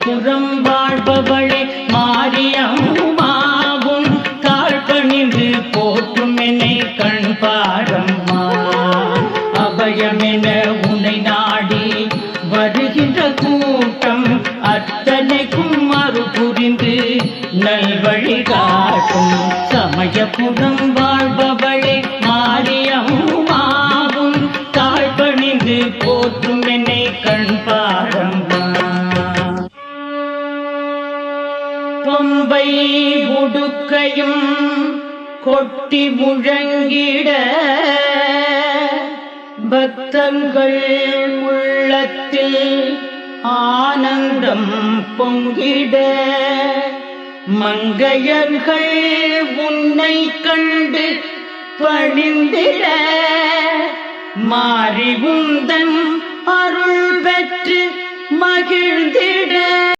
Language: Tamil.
புறம் வாழ்பவளே மாரியம்மாவும் தாழ்பணிந்து போற்றும் என்னை கண் பாரம்மா. அபயமென உன்னை நாடி வருகின்ற கூட்டம் அத்தனைக்கும் அருள் புரிந்து நல்வழி காட்டும். சமயபுரம் வாழ்பவளே மாரியம்மாவும் தாழ்பணிந்து போற்றும் என்னை கண் பாரம்மா. பம்பை உடுக்கையும் கொட்டி முழங்கிட பக்தர்கள் உள்ளத்தில் ஆனந்தம் பொங்கிட மங்கையர்கள் உன்னை கண்டு பணிந்திட மாறி உந்தன் அருள் பெற்று மகிழ்ந்திட